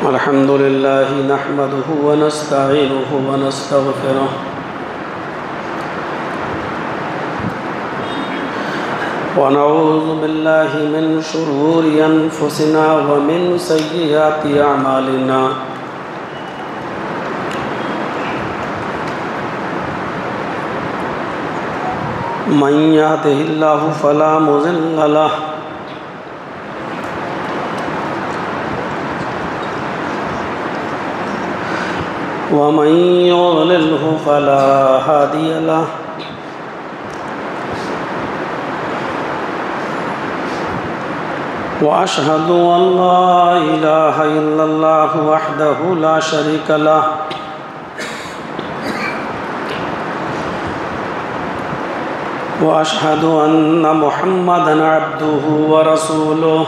الحمد لله نحمده ونستعينه ونستغفره ونعوذ بالله من شرور أنفسنا ومن سيئات أعمالنا من يهده الله فلا مضل له ومن يضلله فلا هادي له وأشهد أن لا إله إلا الله وحده لا شريك له وأشهد أن محمدًا عبده ورسوله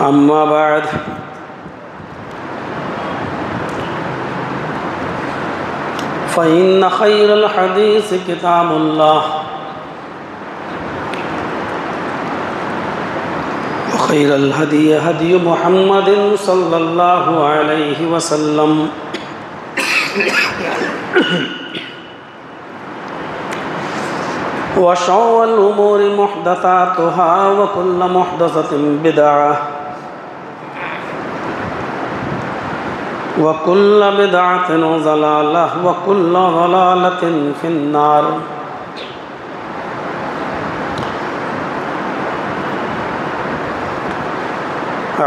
أما بعد فإن خير الحديث كتاب الله وخير الهدي هدي محمد صلى الله عليه وسلم وشر الأمور محدثاتها وكل محدثة بدعة وكل بدعة ضلالة وكل ضلالة في النار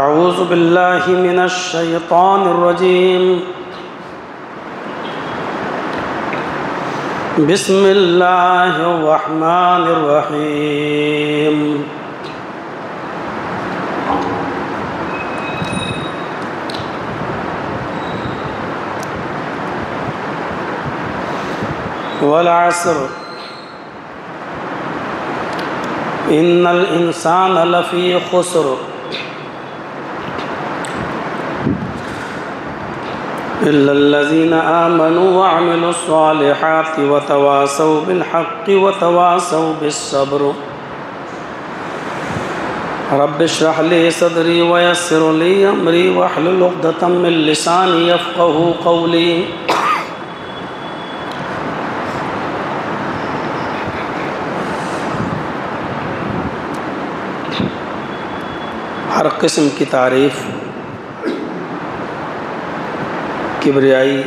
أعوذ بالله من الشيطان الرجيم بسم الله الرحمن الرحيم والعصر إن الإنسان لفي خسر إلا الذين آمنوا وعملوا الصالحات وتواصوا بالحق وتواصوا بالصبر رب اشرح لي صدري ويسر لي أمري واحلل عقدة من لساني يفقهوا قولي ہر قسم کی تعریف کبریائی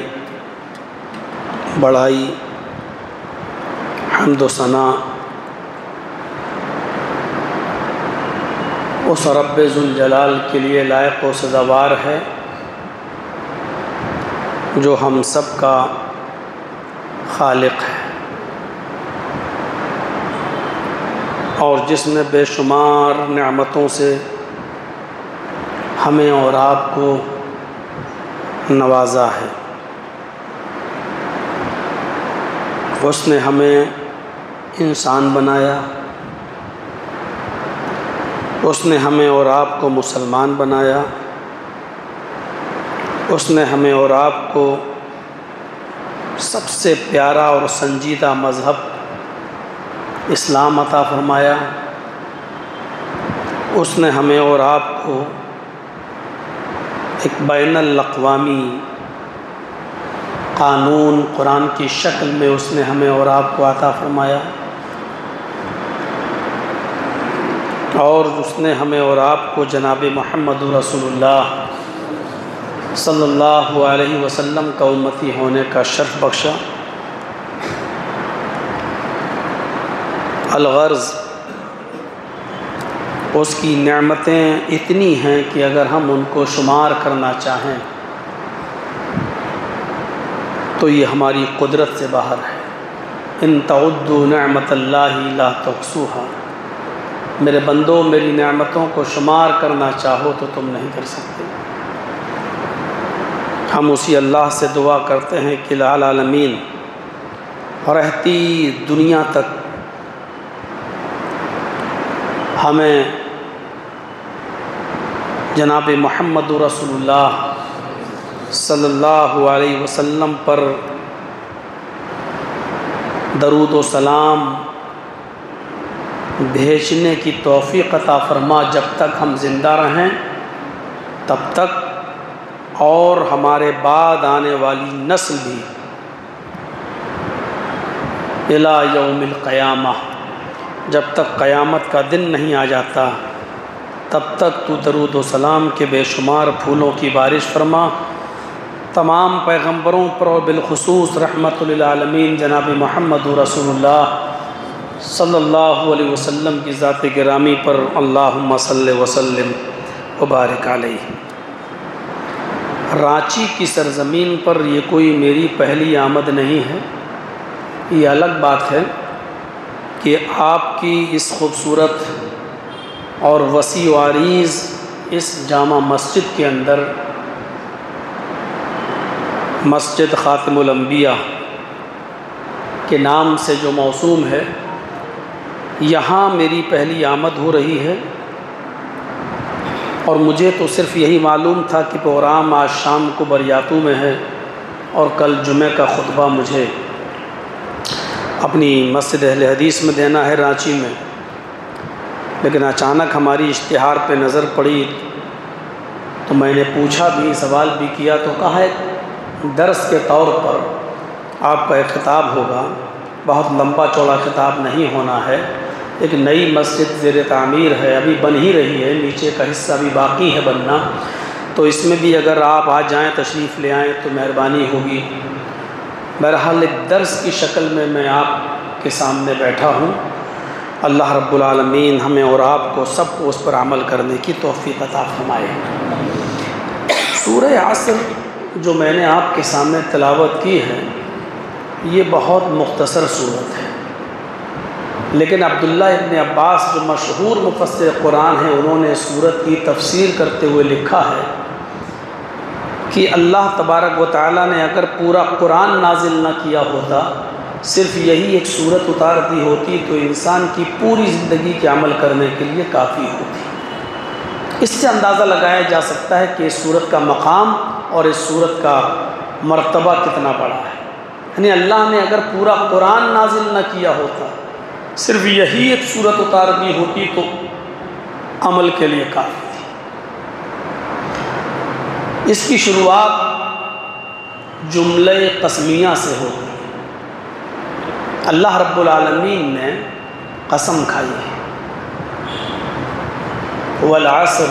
بڑائی حمد و ثنا اس رب ذوالجلال کے لیے لائق و سزاوار ہے جو ہم سب کا خالق ہے اور جس نے بے شمار نعمتوں سے ہمیں اور آپ کو نوازا ہے۔ اس نے ہمیں انسان بنایا، اس نے ہمیں اور آپ کو مسلمان بنایا، اس نے ہمیں اور آپ کو سب سے پیارا اور سنجیدہ مذہب اسلام عطا فرمایا، اس نے ہمیں اور آپ کو ایک بین الاقوامی قانون قرآن کی شکل میں اس نے ہمیں اور آپ کو عطا فرمایا، اور اس نے ہمیں اور آپ کو جناب محمد رسول اللہ صلی اللہ علیہ وسلم کا امتی ہونے کا شرف بخشا۔ الغرض اس کی نعمتیں اتنی ہیں کہ اگر ہم ان کو شمار کرنا چاہیں تو یہ ہماری قدرت سے باہر ہے۔ ان تعدوا نعمت اللہ لا تحصوها، میرے بندو میری نعمتوں کو شمار کرنا چاہو تو تم نہیں کر سکتے۔ ہم اسی اللہ سے دعا کرتے ہیں کہ العالمین رہتی دنیا تک ہمیں جناب محمد رسول اللہ صلی اللہ علیہ وسلم پر درود و سلام بھیجنے کی توفیق عطا فرما جب تک ہم زندہ رہیں تب تک، اور ہمارے بعد آنے والی نسل بھی الی یوم القیامہ، جب تک قیامت کا دن نہیں آ جاتا تب تک تو درود و سلام کے بے شمار پھولوں کی بارش فرما تمام پیغمبروں پر، اور بالخصوص رحمت للعالمین جناب محمد رسول اللہ صلی اللہ علیہ وسلم کی ذات گرامی پر، اللہم صلی وسلم وبارک علیہ۔ رانچی کی سرزمین پر یہ کوئی میری پہلی آمد نہیں ہے، یہ الگ بات ہے کہ آپ کی اس خوبصورت اور وسیع و عریض اس جامع مسجد کے اندر، مسجد خاتم الانبیاء کے نام سے جو موسوم ہے، یہاں میری پہلی آمد ہو رہی ہے، اور مجھے تو صرف یہی معلوم تھا کہ پروگرام آج شام کو بریاتو میں ہے اور کل جمعہ کا خطبہ مجھے اپنی مسجد اہل حدیث میں دینا ہے رانچی میں، لیکن اچانک ہماری اشتہار پہ نظر پڑی تو میں نے پوچھا بھی، سوال بھی کیا، تو کہا ہے درس کے طور پر آپ کا ایک خطاب ہوگا، بہت لمبا چوڑا خطاب نہیں ہونا ہے، ایک نئی مسجد زیر تعمیر ہے، ابھی بن ہی رہی ہے، نیچے کا حصہ بھی باقی ہے بننا، تو اس میں بھی اگر آپ آ جائیں، تشریف لے آئیں تو مہربانی ہوگی۔ بہرحال ایک درس کی شکل میں میں آپ کے سامنے بیٹھا ہوں، اللہ رب العالمین ہمیں اور آپ کو سب کو اس پر عمل کرنے کی توفیق عطا فرمائے۔ سورہ عصر جو میں نے آپ کے سامنے تلاوت کی ہے، یہ بہت مختصر صورت ہے، لیکن عبداللہ ابن عباس جو مشہور مفسر قرآن ہیں، انہوں نے سورت کی تفسیر کرتے ہوئے لکھا ہے کہ اللہ تبارک و تعالیٰ نے اگر پورا قرآن نازل نہ کیا ہوتا، صرف یہی ایک صورت اتار دی ہوتی تو انسان کی پوری زندگی کے عمل کرنے کے لیے کافی ہوتی۔ اس سے اندازہ لگایا جا سکتا ہے کہ اس صورت کا مقام اور اس صورت کا مرتبہ کتنا بڑا ہے، یعنی اللہ نے اگر پورا قرآن نازل نہ کیا ہوتا، صرف یہی ایک صورت اتار دی ہوتی تو عمل کے لیے کافی تھی۔ اس کی شروعات جملہ قسمیہ سے ہوتی ہے، اللہ رب العالمین نے قسم کھائی ہے، والعصر،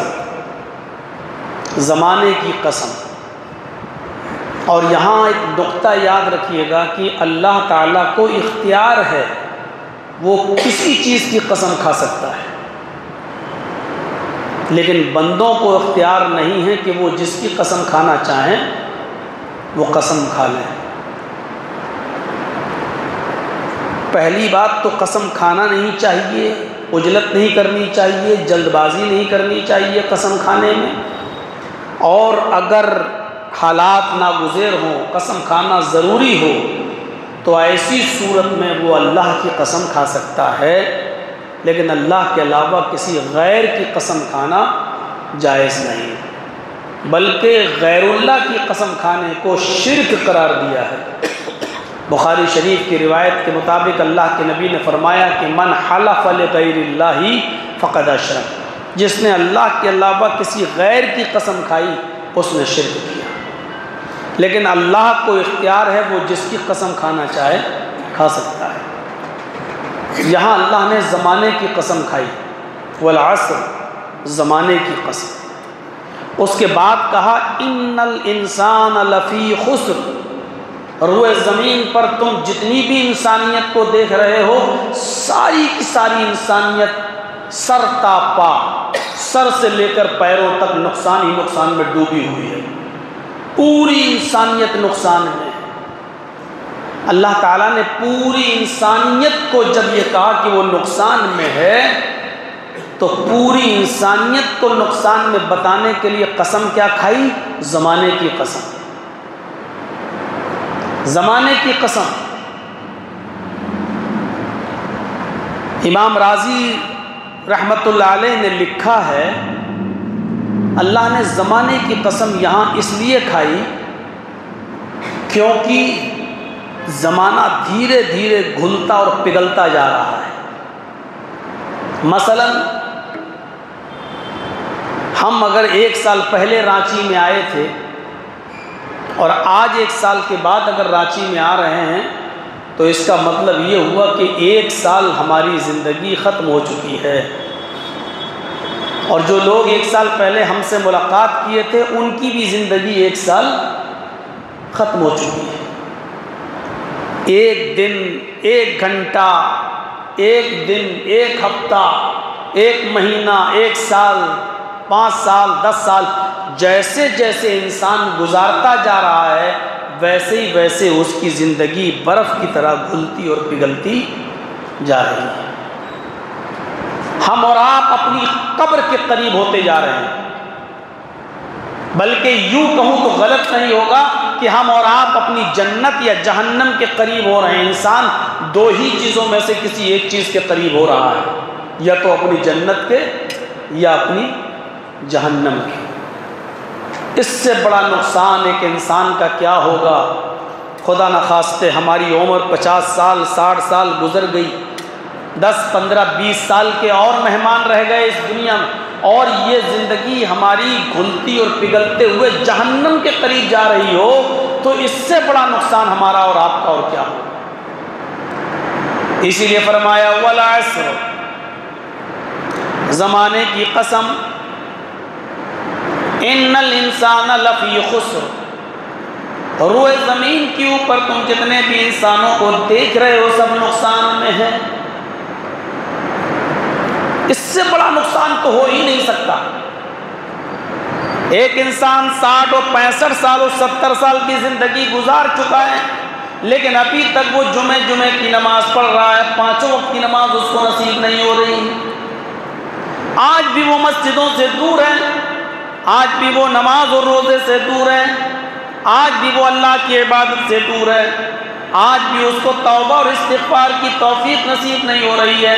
زمانے کی قسم۔ اور یہاں ایک نقطہ یاد رکھیے گا کہ اللہ تعالیٰ کو اختیار ہے، وہ کسی چیز کی قسم کھا سکتا ہے، لیکن بندوں کو اختیار نہیں ہے کہ وہ جس کی قسم کھانا چاہیں وہ قسم کھا لیں۔ پہلی بات تو قسم کھانا نہیں چاہیے، عجلت نہیں کرنی چاہیے، جلد بازی نہیں کرنی چاہیے قسم کھانے میں، اور اگر حالات ناگزیر ہوں، قسم کھانا ضروری ہو، تو ایسی صورت میں وہ اللہ کی قسم کھا سکتا ہے، لیکن اللہ کے علاوہ کسی غیر کی قسم کھانا جائز نہیں، بلکہ غیر اللہ کی قسم کھانے کو شرک قرار دیا ہے۔ بخاری شریف کی روایت کے مطابق اللہ کے نبی نے فرمایا کہ من حلف لغیر اللہ فقد اشرک، جس نے اللہ کے علاوہ کسی غیر کی قسم کھائی اس نے شرک کیا۔ لیکن اللہ کو اختیار ہے، وہ جس کی قسم کھانا چاہے کھا سکتا ہے۔ یہاں اللہ نے زمانے کی قسم کھائی، والعصر، زمانے کی قسم۔ اس کے بعد کہا ان الانسان لفی خسر، روئے زمین پر تم جتنی بھی انسانیت کو دیکھ رہے ہو، ساری کی ساری انسانیت سر تا پا، سر سے لے کر پیروں تک نقصان ہی نقصان میں ڈوبی ہوئی ہے، پوری انسانیت نقصان میں۔ اللہ تعالیٰ نے پوری انسانیت کو جب یہ کہا کہ وہ نقصان میں ہے، تو پوری انسانیت کو نقصان میں بتانے کے لیے قسم کیا کھائی؟ زمانے کی قسم، زمانے کی قسم۔ امام راضی رحمت اللہ علیہ نے لکھا ہے، اللہ نے زمانے کی قسم یہاں اس لیے کھائی کیونکہ زمانہ دھیرے دھیرے گھلتا اور پگھلتا جا رہا ہے، مثلا ہم اگر 1 سال پہلے رانچی میں آئے تھے اور آج 1 سال کے بعد اگر رانچی میں آ رہے ہیں تو اس کا مطلب یہ ہوا کہ 1 سال ہماری زندگی ختم ہو چکی ہے، اور جو لوگ 1 سال پہلے ہم سے ملاقات کیے تھے ان کی بھی زندگی 1 سال ختم ہو چکی ہے۔ 1 دن، 1 گھنٹہ، 1 دن، 1 ہفتہ، 1 مہینہ، 1 سال، 5 سال، 10 سال، جیسے جیسے انسان گزارتا جا رہا ہے ویسے ہی ویسے اس کی زندگی برف کی طرح گھلتی اور پگھلتی جا رہی ہے۔ ہم اور آپ اپنی قبر کے قریب ہوتے جا رہے ہیں، بلکہ یوں کہوں تو غلط نہیں ہوگا کہ ہم اور آپ اپنی جنت یا جہنم کے قریب ہو رہے ہیں۔ انسان 2 ہی چیزوں میں سے کسی ایک چیز کے قریب ہو رہا ہے، یا تو اپنی جنت کے یا اپنی جہنم کے۔ اس سے بڑا نقصان ایک انسان کا کیا ہوگا؟ خدا نخواستہ ہماری عمر 50 سال 60 سال گزر گئی، 10 15 20 سال کے اور مہمان رہ گئے اس دنیا میں، اور یہ زندگی ہماری گھلتی اور پگھلتے ہوئے جہنم کے قریب جا رہی ہو تو اس سے بڑا نقصان ہمارا اور آپ کا اور کیا ہو۔ اسی لیے فرمایا والعصر، زمانے کی قسم، ان الانسان لفی خسر، روئے زمین کے اوپر تم جتنے بھی انسانوں کو دیکھ رہے ہو سب نقصان میں ہیں۔ اس سے بڑا نقصان تو ہو ہی نہیں سکتا۔ ایک انسان 60 اور 65 سال اور 70 سال کی زندگی گزار چکا ہے، لیکن ابھی تک وہ جمعے کی نماز پڑھ رہا ہے، 5 وقت کی نماز اس کو نصیب نہیں ہو رہی۔ آج بھی وہ مسجدوں سے دور ہے، آج بھی وہ نماز اور روزے سے دور ہے، آج بھی وہ اللہ کی عبادت سے دور ہے، آج بھی اس کو توبہ اور استغفار کی توفیق نصیب نہیں ہو رہی ہے۔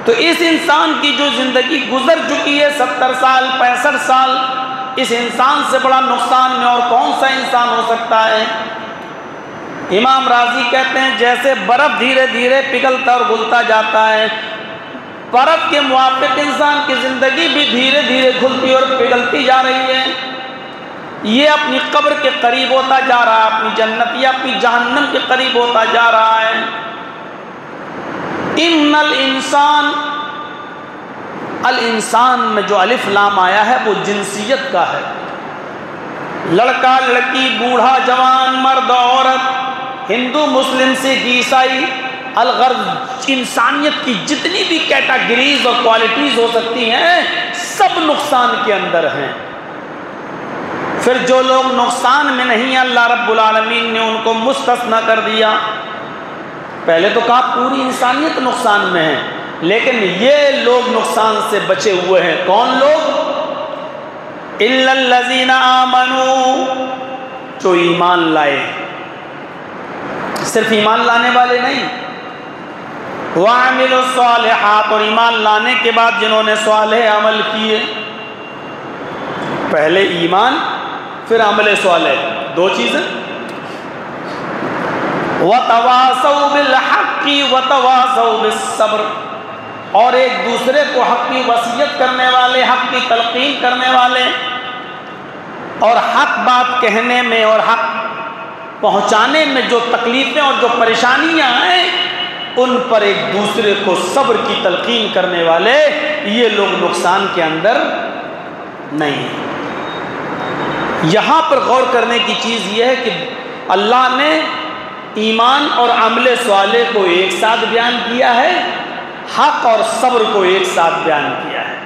تو اس انسان کی جو زندگی گزر چکی ہے 70 سال 65 سال، اس انسان سے بڑا نقصان میں اور کون سا انسان ہو سکتا ہے؟ امام راضی کہتے ہیں جیسے برف دھیرے دھیرے پگھلتا اور گھلتا جاتا ہے، برف کے موافق انسان کی زندگی بھی دھیرے دھیرے گھلتی اور پگھلتی جا رہی ہے۔ یہ اپنی قبر کے قریب ہوتا جا رہا ہے، اپنی جنت یا اپنی جہنم کے قریب ہوتا جا رہا ہے۔ ان الانسان، الانسان میں جو الف لام آیا ہے وہ جنسیت کا ہے، لڑکا لڑکی، بوڑھا جوان، مرد عورت، ہندو مسلم سکھ عیسائی، الغرض انسانیت کی جتنی بھی کیٹاگریز اور کوالٹیز ہو سکتی ہیں سب نقصان کے اندر ہیں۔ پھر جو لوگ نقصان میں نہیں ہیں اللہ رب العالمین نے ان کو مستثنیٰ کر دیا۔ پہلے تو کہا پوری انسانیت نقصان میں ہے، لیکن یہ لوگ نقصان سے بچے ہوئے ہیں۔ کون لوگ؟ الا الذین آمنوا، جو ایمان لائے، صرف ایمان لانے والے نہیں، وعملوا الصالحات، اور ایمان لانے کے بعد جنہوں نے صالح عمل کیے۔ پہلے ایمان پھر عمل صالح، 2 چیزیں۔ وَتَوَاصَوْا بِالْحَقِّ وَتَوَاصَوْا بِالصَّبْرِ، اور ایک دوسرے کو حق کی وصیت کرنے والے، حق کی تلقین کرنے والے، اور حق بات کہنے میں اور حق پہنچانے میں جو تکلیفیں اور جو پریشانیاں ہیں ان پر ایک دوسرے کو صبر کی تلقین کرنے والے، یہ لوگ نقصان کے اندر نہیں ہیں۔ یہاں پر غور کرنے کی چیز یہ ہے کہ اللہ نے ایمان اور عمل صالح کو ایک ساتھ بیان کیا ہے، حق اور صبر کو ایک ساتھ بیان کیا ہے۔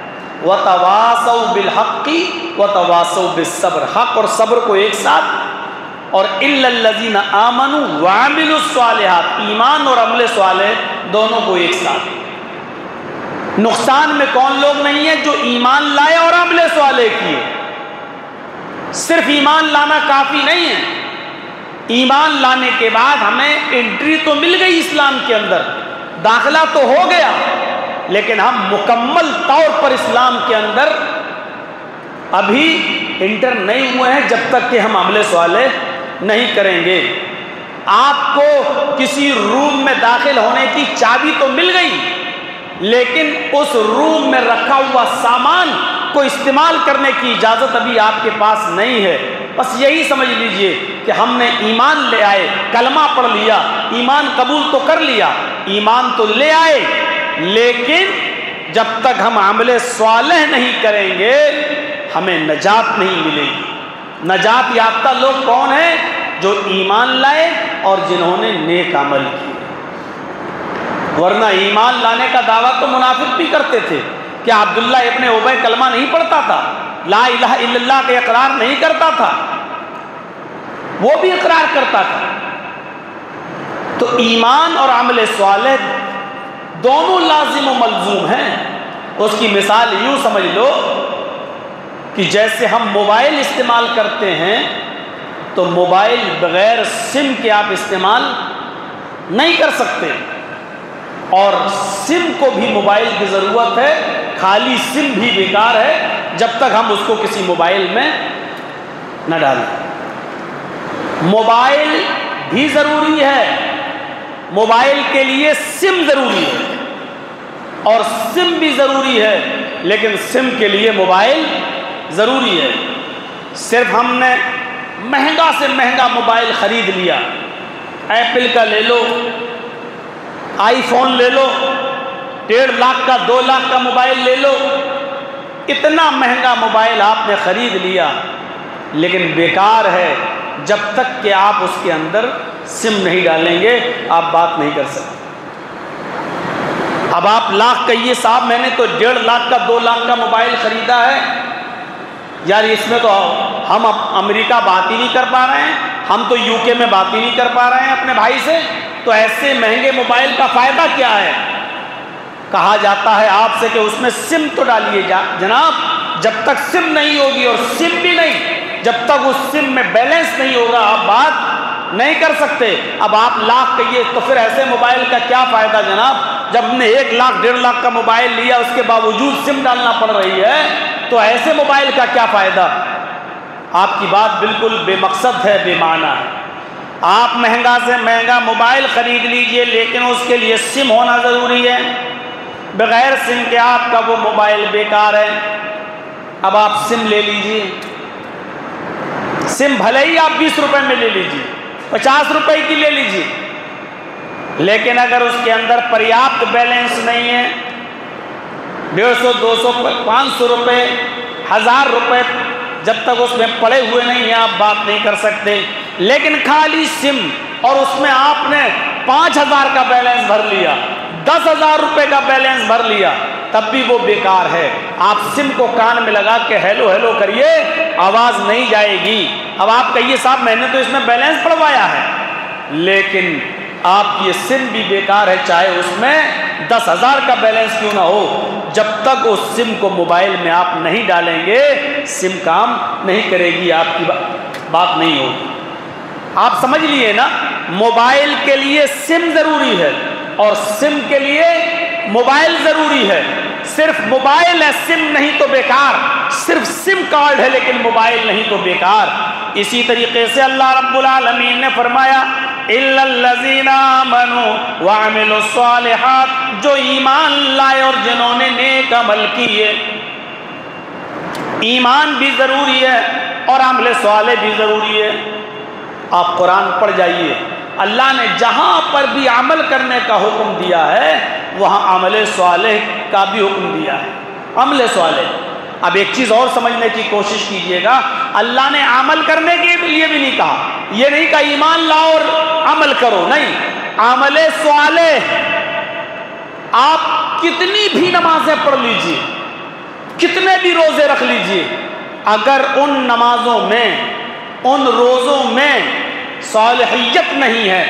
وَتَوَاصَوْا بِالْحَقِّ وَتَوَاصَوْا بِالصَّبْرِ، حق اور صبر کو ایک ساتھ، اور إِلَّا الَّذِينَ آمَنُوا وَعَمِلُوا الصَّالِحَاتِ، ایمان اور عمل صالح دونوں کو ایک ساتھ۔ نقصان میں کون لوگ نہیں ہیں؟ جو ایمان لائے اور عمل صالح کیے۔ صرف ایمان لانا کافی نہیں ہے، ایمان لانے کے بعد ہمیں انٹری تو مل گئی اسلام کے اندر، داخلہ تو ہو گیا، لیکن ہم مکمل طور پر اسلام کے اندر ابھی انٹر نہیں ہوئے ہیں جب تک کہ ہم عمل صالح نہیں کریں گے۔ آپ کو کسی روم میں داخل ہونے کی چابی تو مل گئی، لیکن اس روم میں رکھا ہوا سامان کو استعمال کرنے کی اجازت ابھی آپ کے پاس نہیں ہے۔ بس یہی سمجھ لیجئے کہ ہم نے ایمان لے آئے، کلمہ پڑھ لیا، ایمان قبول تو کر لیا، ایمان تو لے آئے، لیکن جب تک ہم عمل صالح نہیں کریں گے ہمیں نجات نہیں ملے گی۔ نجات یافتہ لوگ کون ہیں؟ جو ایمان لائے اور جنہوں نے نیک عمل کیے۔ ورنہ ایمان لانے کا دعویٰ تو منافق بھی کرتے تھے۔ کیا عبداللہ ابن ابی کلمہ نہیں پڑھتا تھا؟ لا الہ الا اللہ کا اقرار نہیں کرتا تھا؟ وہ بھی اقرار کرتا تھا۔ تو ایمان اور عمل صالح دونوں لازم و ملزوم ہیں۔ اس کی مثال یوں سمجھ لو کہ جیسے ہم موبائل استعمال کرتے ہیں تو موبائل بغیر سم کے آپ استعمال نہیں کر سکتے، اور سم کو بھی موبائل کی ضرورت ہے، خالی سم بھی بیکار ہے جب تک ہم اس کو کسی موبائل میں نہ ڈالیں۔ موبائل بھی ضروری ہے، موبائل کے لیے سم ضروری ہے، اور سم بھی ضروری ہے لیکن سم کے لیے موبائل ضروری ہے۔ صرف ہم نے مہنگا سے مہنگا موبائل خرید لیا، ایپل کا لے لو، آئی فون لے لو، 1.5 لاکھ کا 2 لاکھ کا موبائل لے لو، اتنا مہنگا موبائل آپ نے خرید لیا لیکن بیکار ہے جب تک کہ آپ اس کے اندر سم نہیں ڈالیں گے آپ بات نہیں کر سکتے۔ اب آپ لاکھ کہیے صاحب میں نے تو 1.5 لاکھ کا 2 لاکھ کا موبائل خریدا ہے، یار اس میں تو ہم امریکہ بات ہی نہیں کر پا رہے ہیں، ہم تو UK میں بات ہی نہیں کر پا رہے ہیں اپنے بھائی سے، تو ایسے مہنگے موبائل کا فائدہ کیا ہے؟ کہا جاتا ہے آپ سے کہ اس میں سم تو ڈالیے جناب، جب تک سم نہیں ہوگی، اور سم بھی نہیں، جب تک اس سم میں بیلنس نہیں ہوگا آپ بات نہیں کر سکتے۔ اب آپ لاکھ کہیے تو پھر ایسے موبائل کا کیا فائدہ جناب؟ جب ہم نے 1 لاکھ 1.5 لاکھ کا موبائل لیا اس کے باوجود سم ڈالنا پڑ رہی ہے تو ایسے موبائل کا کیا فائدہ؟ آپ کی بات بالکل بے مقصد ہے، بے معنی ہے۔ آپ مہنگا سے مہنگا موبائل خرید لیجئے لیکن اس کے لیے سم ہونا ضروری ہے، بغیر سم کے آپ کا وہ موبائل بیکار ہے۔ اب آپ سم لے لیجئے، سم بھلے ہی آپ 20 روپے میں لے لیجئے، 50 روپے کی لے لیجئے، لیکن اگر اس کے اندر پریاپت بیلنس نہیں ہے، 150 200 500 روپے 1000 روپے جب تک اس میں پڑے ہوئے نہیں ہیں آپ بات نہیں کر سکتے۔ لیکن خالی سم، اور اس میں آپ نے 5000 کا بیلنس بھر لیا، 10,000 روپے کا بیلنس بھر لیا، تب بھی وہ بیکار ہے۔ آپ سم کو کان میں لگا کے ہیلو ہیلو کریے، آواز نہیں جائے گی۔ اب آپ کہیے صاحب میں نے تو اس میں بیلنس پڑوایا ہے، لیکن آپ کی یہ سم بھی بیکار ہے، چاہے اس میں 10,000 کا بیلنس کیوں نہ ہو، جب تک اس سم کو موبائل میں آپ نہیں ڈالیں گے سم کام نہیں کرے گی، آپ کی بات نہیں ہوگی۔ آپ سمجھ لیے نا، موبائل کے لیے سم ضروری ہے اور سم کے لیے موبائل ضروری ہے۔ صرف موبائل ہے سم نہیں تو بیکار، صرف سم کارڈ ہے لیکن موبائل نہیں تو بیکار۔ اسی طریقے سے اللہ رب العالمین نے فرمایا اِلَّا الَّذِينَ آمَنُوا وَعَمِلُوا الصَّالِحَاتِ، جو ایمان لائے اور جنہوں نے نیک عمل کیے۔ ایمان بھی ضروری ہے اور عمل صالح بھی ضروری ہے۔ آپ قرآن پڑھ جائیے، اللہ نے جہاں پر بھی عمل کرنے کا حکم دیا ہے وہاں عمل صالح کا بھی حکم دیا ہے۔ عمل صالح، اب ایک چیز اور سمجھنے کی کوشش کیجئے گا، اللہ نے عمل کرنے کے لیے بھی نہیں کہا، یہ نہیں کہا ایمان لاؤ اور عمل کرو، نہیں، عمل صالح۔ آپ کتنی بھی نمازیں پڑھ لیجئے، کتنے بھی روزے رکھ لیجئے، اگر ان نمازوں میں ان روزوں میں صالحیت نہیں ہے،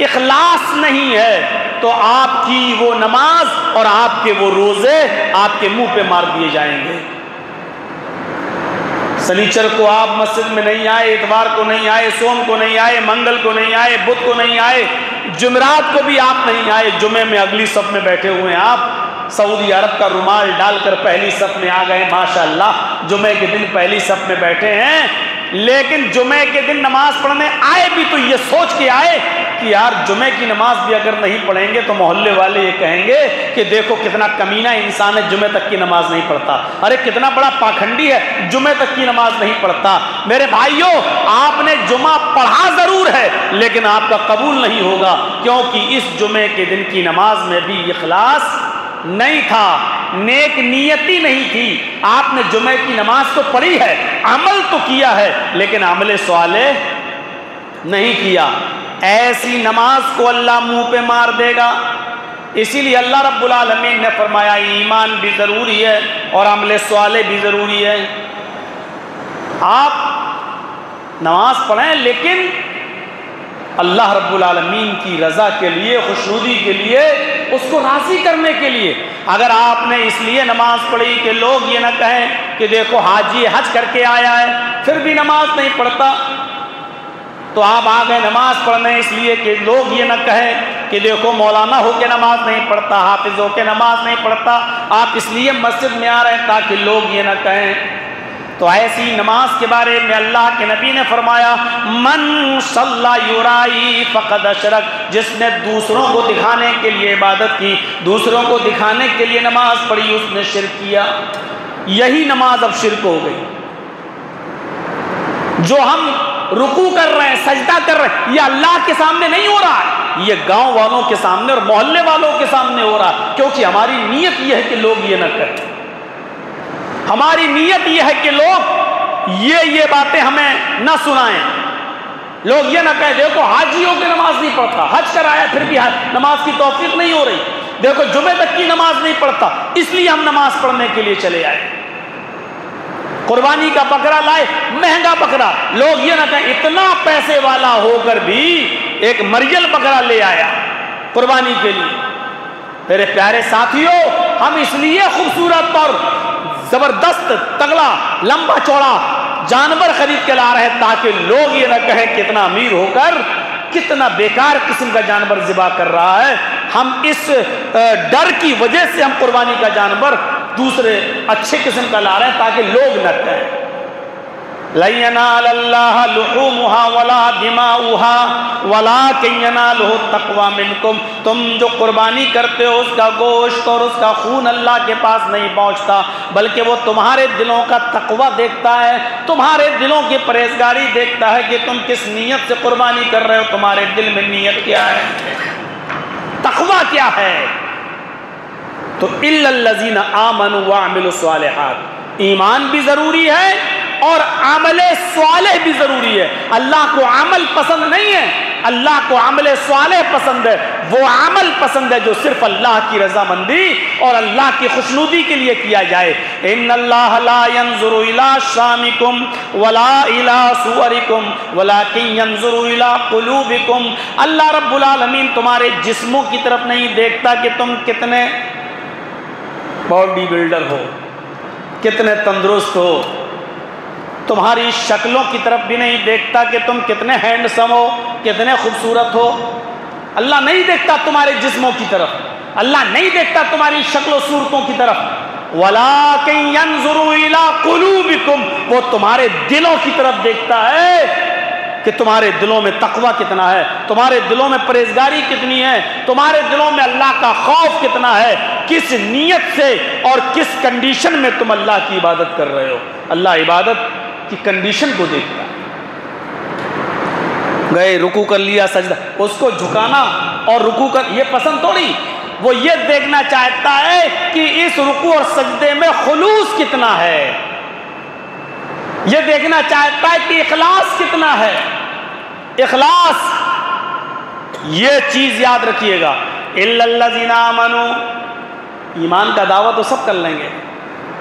اخلاص نہیں ہے، تو آپ کی وہ نماز اور آپ کے وہ روزے آپ کے منہ پہ مار دیے جائیں گے۔ سنیچر کو آپ مسجد میں نہیں آئے، اتوار کو نہیں آئے، سوم کو نہیں آئے، منگل کو نہیں آئے، بدھ کو نہیں آئے، جمعرات کو بھی آپ نہیں آئے، جمعے میں اگلی صف میں بیٹھے ہوئے ہیں، آپ سعودی عرب کا رومال ڈال کر پہلی صف میں آ گئے، ماشاءاللہ جمعے کے دن پہلی صف میں بیٹھے ہیں، لیکن جمعے کے دن نماز پڑھنے آئے بھی تو یہ سوچ کے آئے کہ یار جمعے کی نماز بھی اگر نہیں پڑھیں گے تو محلے والے یہ کہیں گے کہ دیکھو کتنا کمینہ انسان ہے، جمعے تک کی نماز نہیں پڑھتا، ارے کتنا بڑا پاکھنڈی ہے، جمعے تک کی نماز نہیں پڑھتا۔ میرے بھائیوں، آپ نے جمعہ پڑھا ضرور ہے لیکن آپ کا قبول نہیں ہوگا، کیونکہ اس جمعے کے دن کی نماز میں بھی اخلاص نہیں تھا، نیک نیتی نہیں تھی۔ آپ نے جمعے کی نماز تو پڑھی ہے، عمل تو کیا ہے، لیکن عمل صالح نہیں کیا۔ ایسی نماز کو اللہ منہ پہ مار دے گا۔ اسی لیے اللہ رب العالمین نے فرمایا ایمان بھی ضروری ہے اور عمل صالح بھی ضروری ہے۔ آپ نماز پڑھیں لیکن اللہ رب العالمین کی رضا کے لیے، خوشنودی کے لیے، اس کو راضی کرنے کے لیے۔ اگر آپ نے اس لیے نماز پڑھی کہ لوگ یہ نہ کہیں کہ دیکھو حاجی حج کر کے آیا ہے پھر بھی نماز نہیں پڑھتا، تو آپ آ گئے نماز پڑھنے اس لیے کہ لوگ یہ نہ کہیں کہ دیکھو مولانا ہو کے نماز نہیں پڑھتا، حافظ ہو کے نماز نہیں پڑھتا، آپ اس لیے مسجد میں آ رہے ہیں تاکہ لوگ یہ نہ کہیں۔ تو ایسی نماز کے بارے میں اللہ کے نبی نے فرمایا من صلی یرائی فقد اشرک، جس نے دوسروں کو دکھانے کے لیے عبادت کی، دوسروں کو دکھانے کے لیے نماز پڑھی، اس نے شرک کیا۔ یہی نماز اب شرک ہو گئی۔ جو ہم رکوع کر رہے ہیں، سجدہ کر رہے ہیں، یہ اللہ کے سامنے نہیں ہو رہا ہے، یہ گاؤں والوں کے سامنے اور محلے والوں کے سامنے ہو رہا ہے، کیونکہ ہماری نیت یہ ہے کہ لوگ یہ نہ کریں۔ ہماری نیت یہ ہے کہ لوگ یہ باتیں ہمیں نہ سنائیں، لوگ یہ نہ کہیں دیکھو حاجی ہو کے نماز نہیں پڑھتا، حج کرایا پھر بھی نماز کی توفیق نہیں ہو رہی، دیکھو جمعے تک کی نماز نہیں پڑھتا، اس لیے ہم نماز پڑھنے کے لیے چلے آئے۔ قربانی کا بکرا لائے، مہنگا بکرا، لوگ یہ نہ کہیں اتنا پیسے والا ہو کر بھی ایک مریل بکرا لے آیا قربانی کے لیے۔ میرے پیارے ساتھیوں، ہم اس لیے خوبصورت اور زبردست تگڑا لمبا چوڑا جانور خرید کے لا رہے ہیں تاکہ لوگ یہ نہ کہیں کتنا امیر ہو کر کتنا بیکار قسم کا جانور ذبح کر رہا ہے۔ ہم اس ڈر کی وجہ سے ہم قربانی کا جانور دوسرے اچھے قسم کا لا رہے ہیں تاکہ لوگ نہ کہیں لَن يَنَالَ اللَّهَ لُحُومُهَا وَلَا دِمَاؤُهَا وَلَٰكِن يَنَالُهُ التَّقْوَىٰ مِنكُمْ، تم جو قربانی کرتے ہو اس کا گوشت اور اس کا خون اللہ کے پاس نہیں پہنچتا، بلکہ وہ تمہارے دلوں کا تقویٰ دیکھتا ہے، تمہارے دلوں کی پرہیزگاری دیکھتا ہے کہ تم کس نیت سے قربانی کر رہے ہو، تمہارے دل میں نیت کیا ہے، تقویٰ کیا ہے۔ تو إِلَّا الَّذِينَ آمَنُوا وَعَمِلُوا الصَّالِحَاتِ، ایمان بھی ضروری ہے اور عمل صالح بھی ضروری ہے۔ اللہ کو عمل پسند نہیں ہے، اللہ کو عمل صالح پسند ہے، وہ عمل پسند ہے جو صرف اللہ کی رضامندی اور اللہ کی خوشنودی کے لیے کیا جائے۔ ان اللہ لا ينظر الى شامکم ولا الى صورکم ولکن ينظر الى قلوبکم، اللہ رب العالمین تمہارے جسموں کی طرف نہیں دیکھتا کہ تم کتنے باڈی بلڈر ہو، کتنے تندرست ہو، تمہاری شکلوں کی طرف بھی نہیں دیکھتا کہ تم کتنے ہینڈسم ہو، کتنے خوبصورت ہو۔ اللہ نہیں دیکھتا تمہارے جسموں کی طرف، اللہ نہیں دیکھتا تمہاری شکل و صورتوں کی طرف، وَلَٰكِن يَنظُرُ إِلَىٰ قُلُوبِكُمْ، وہ تمہارے دلوں کی طرف دیکھتا ہے کہ تمہارے دلوں میں تقویٰ کتنا ہے، تمہارے دلوں میں پرہیزگاری کتنی ہے، تمہارے دلوں میں اللہ کا خوف کتنا ہے، کس نیت سے اور کس کنڈیشن میں تم اللہ کی عبادت کر رہے ہو۔ اللہ عبادت کی کنڈیشن کو دیکھتا ہے۔ گئے رکوع کر لیا، سجدہ، اس کو جھکانا اور رکوع کر یہ پسند تھوڑی، وہ یہ دیکھنا چاہتا ہے کہ اس رکوع اور سجدے میں خلوص کتنا ہے، یہ دیکھنا چاہتا ہے کہ اخلاص کتنا ہے۔ اخلاص، یہ چیز یاد رکھیے گا، اِلَّا الَّذِينَ آمَنُوا، ایمان کا دعویٰ تو سب کر لیں گے،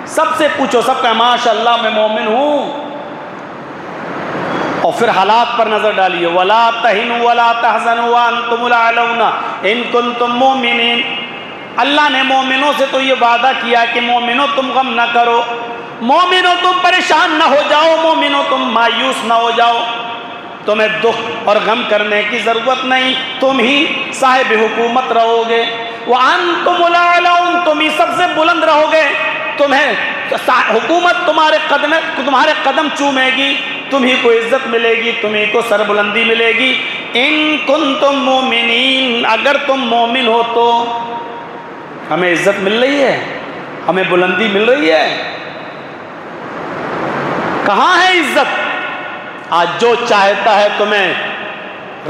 سب سے پوچھو، سب کا ماشاءاللہ میں مومن ہوں، اور پھر حالات پر نظر ڈالیے، وَلَا تَهِنُوا وَلَا تَحْزَنُوا وَأَنْتُمُ الْأَعْلَوْنَ إِن كُنتُم مُؤْمِنِينَ، اللہ نے مومنوں سے تو یہ وعدہ کیا کہ مومنوں تم غم نہ کرو، مومنوں تم پریشان نہ ہو جاؤ، مومنوں تم مایوس نہ ہو جاؤ، تمہیں دکھ اور غم کرنے کی ضرورت نہیں، تم ہی صاحب حکومت رہو گے، وَأَنْتُمُ الْأَعْلَوْنَ، تم ہی سب سے بلند رہو گے، تمہیں حکومت تمہارے قدم چومے گی، تمہیں کو عزت ملے گی، تمہیں کو سربلندی ملے گی، ان کنتم مومنین، اگر تم مومن ہو تو ہمیں عزت مل رہی ہے، ہمیں بلندی مل رہی ہے۔ کہاں ہے عزت؟ آج جو چاہتا ہے تمہیں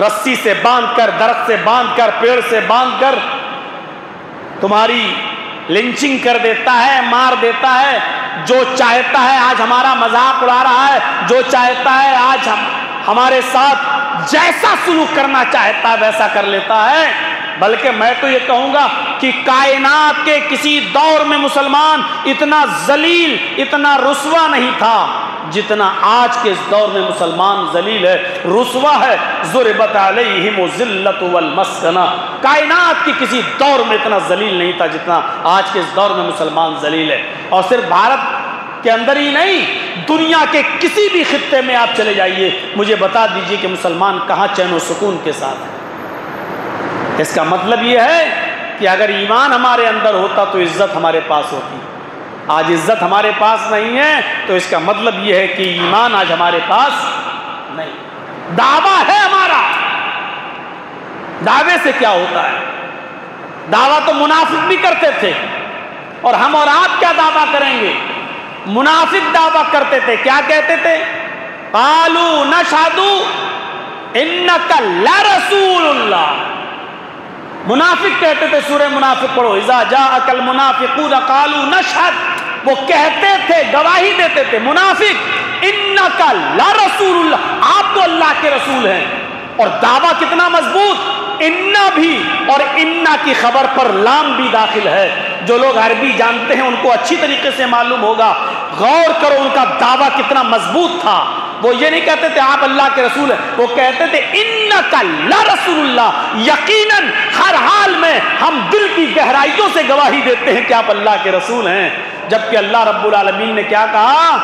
رسی سے باندھ کر، درخت سے باندھ کر، پیڑ سے باندھ کر تمہاری لنچنگ کر دیتا ہے، مار دیتا ہے۔ جو چاہتا ہے آج ہمارا مذاق اڑا رہا ہے، جو چاہتا ہے آج ہمارے ساتھ جیسا سلوک کرنا چاہتا ہے ویسا کر لیتا ہے۔ بلکہ میں تو یہ کہوں گا کہ کائنات کے کسی دور میں مسلمان اتنا ذلیل، اتنا رسوا نہیں تھا جتنا آج کے اس دور میں مسلمان ذلیل ہے، رسوا ہے۔ ضربت علیہم الذلۃ والمسکنہ، کائنات کی کسی دور میں اتنا ذلیل نہیں تھا جتنا آج کے اس دور میں مسلمان ذلیل ہے۔ اور صرف بھارت کے اندر ہی نہیں، دنیا کے کسی بھی خطے میں آپ چلے جائیے، مجھے بتا دیجئے کہ مسلمان کہاں چین و سکون کے ساتھ ہے۔ اس کا مطلب یہ ہے کہ اگر ایمان ہمارے اندر ہوتا تو عزت ہمارے پاس ہوتی۔ آج عزت ہمارے پاس نہیں ہے تو اس کا مطلب یہ ہے کہ ایمان آج ہمارے پاس نہیں۔ دعویٰ ہے ہمارا، دعوے سے کیا ہوتا ہے؟ دعویٰ تو منافق بھی کرتے تھے، اور ہم اور آپ کیا دعویٰ کریں گے؟ منافق دعویٰ کرتے تھے، کیا کہتے تھے؟ قالوا نشہد انک لرسول اللہ۔ منافق کہتے تھے، سورہ منافق پڑھو، اذا جاءک المنافقون قالوا نشہد، وہ کہتے تھے، گواہی دیتے تھے منافق، انک لرسول اللہ، آپ تو اللہ کے رسول ہیں۔ اور دعویٰ کتنا مضبوط، انا بھی، اور انا کی خبر پر لام بھی داخل ہے۔ جو لوگ عربی جانتے ہیں ان کو اچھی طریقے سے معلوم ہوگا، غور کرو ان کا دعویٰ کتنا مضبوط تھا۔ وہ یہ نہیں کہتے تھے آپ اللہ کے رسول ہیں، وہ کہتے تھے انک لرسول اللہ، یقیناً ہر حال میں ہم دل کی گہرائیوں سے گواہی دیتے ہیں کہ آپ اللہ کے رسول ہیں۔ جبکہ اللہ رب العالمین نے کیا کہا؟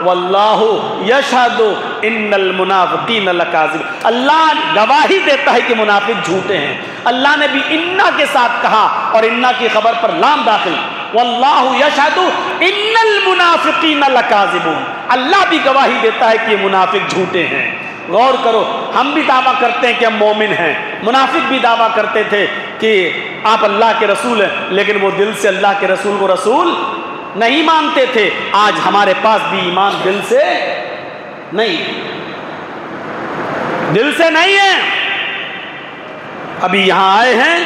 واللہ یشہد ان المنافقین لکاذب، اللہ گواہی دیتا ہے کہ منافق جھوٹے ہیں۔ اللہ نے بھی انا کے ساتھ کہا، اور انا کی خبر پر لام داخل، واللہ یشہد ان المنافقین لکاذبون، اللہ بھی گواہی دیتا ہے کہ یہ منافق جھوٹے ہیں۔ غور کرو، ہم بھی دعویٰ کرتے ہیں کہ ہم مومن ہیں، منافق بھی دعویٰ کرتے تھے کہ آپ اللہ کے رسول ہیں، لیکن وہ دل سے اللہ کے رسول کو رسول نہیں مانتے تھے۔ آج ہمارے پاس بھی ایمان دل سے نہیں، دل سے نہیں ہے۔ ابھی یہاں آئے ہیں،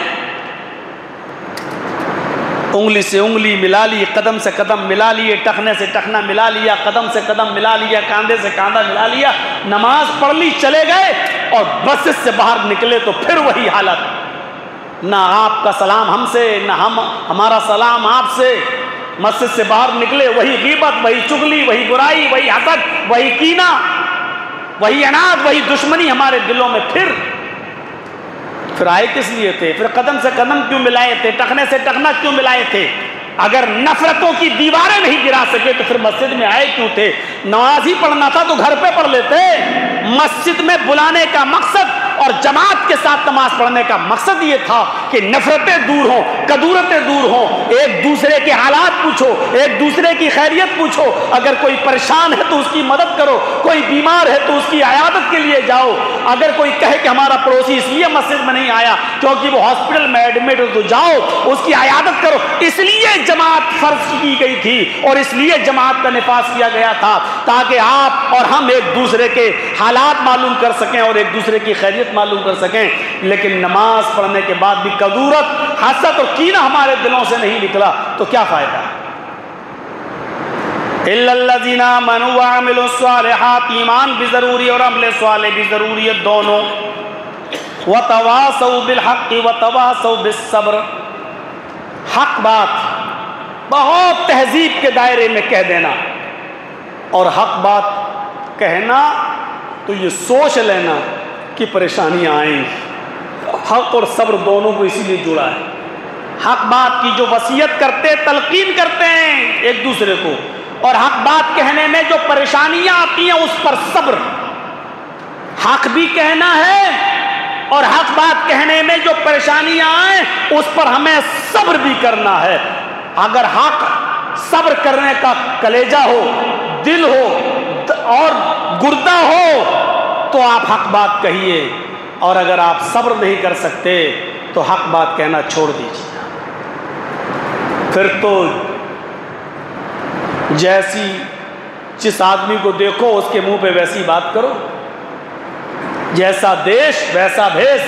انگلی سے انگلی ملا لی، قدم سے قدم ملا لیے، ٹخنے سے ٹخنا ملا لیا، قدم سے قدم ملا لیا، کاندھے سے کاندھا ملا لیا، نماز پڑھ لی، چلے گئے، اور مسجد سے باہر نکلے تو پھر وہی حالت، نہ آپ کا سلام ہم سے، نہ ہمارا سلام آپ سے۔ مسجد سے باہر نکلے، وہی غیبت، وہی چغلی، وہی برائی، وہی حسد، وہی کینہ، وہی عناد، وہی دشمنی ہمارے دلوں میں۔ پھر آئے کس لیے تھے؟ پھر قدم سے قدم کیوں ملائے تھے؟ ٹخنے سے ٹخنا کیوں ملائے تھے؟ اگر نفرتوں کی دیواریں نہیں گرا سکے تو پھر مسجد میں آئے کیوں تھے؟ نماز ہی پڑھنا تھا تو گھر پہ پڑھ لیتے۔ مسجد میں بلانے کا مقصد اور جماعت کے ساتھ نماز پڑھنے کا مقصد یہ تھا کہ نفرتیں دور ہوں، کدورتیں دور ہوں، ایک دوسرے کے حالات پوچھو، ایک دوسرے کی خیریت پوچھو، اگر کوئی پریشان ہے تو اس کی مدد کرو، کوئی بیمار ہے تو اس کی عیادت کے لیے جاؤ۔ اگر کوئی کہے کہ ہمارا پڑوسی اس لیے مسجد میں نہیں آیا کیونکہ وہ ہاسپٹل میں ایڈمٹ ہو تو جاؤ اس کی عیادت کرو۔ اس لیے جماعت فرض کی گئی تھی، اور اس لیے جماعت کا نفاذ کیا گیا تھا، تاکہ آپ اور ہم ایک دوسرے کے حالات معلوم کر سکیں اور ایک دوسرے کی خیریت معلوم کر سکیں۔ لیکن نماز پڑھنے کے بعد بھی کدورت، حسد اور کینہ ہمارے دلوں سے نہیں نکلا تو کیا فائدہ؟ الا الذین آمنوا وعملوا الصالحات، ایمان بھی ضروری اور عمل صالح بھی ضروری ہے، دونوں۔ وتواصوا بالحق وتواصوا بالصبر، حق بات بہت تہذیب کے دائرے میں کہہ دینا، اور حق بات کہنا تو یہ سوچ لینا کہ پریشانیاں آئیں گی۔ حق اور صبر دونوں کو اسی لیے جڑا ہے۔ حق بات کی جو وصیت کرتے، تلقین کرتے ہیں ایک دوسرے کو، اور حق بات کہنے میں جو پریشانیاں آتی ہیں اس پر صبر۔ حق بھی کہنا ہے اور حق بات کہنے میں جو پریشانیاں آئیں اس پر ہمیں صبر بھی کرنا ہے۔ اگر حق صبر کرنے کا کلیجہ ہو، دل ہو اور گردہ ہو تو آپ حق بات کہیے، اور اگر آپ صبر نہیں کر سکتے تو حق بات کہنا چھوڑ دیجیے. پھر تو جس آدمی کو دیکھو اس کے منہ پہ ویسی بات کرو، جیسا دیش ویسا بھیس.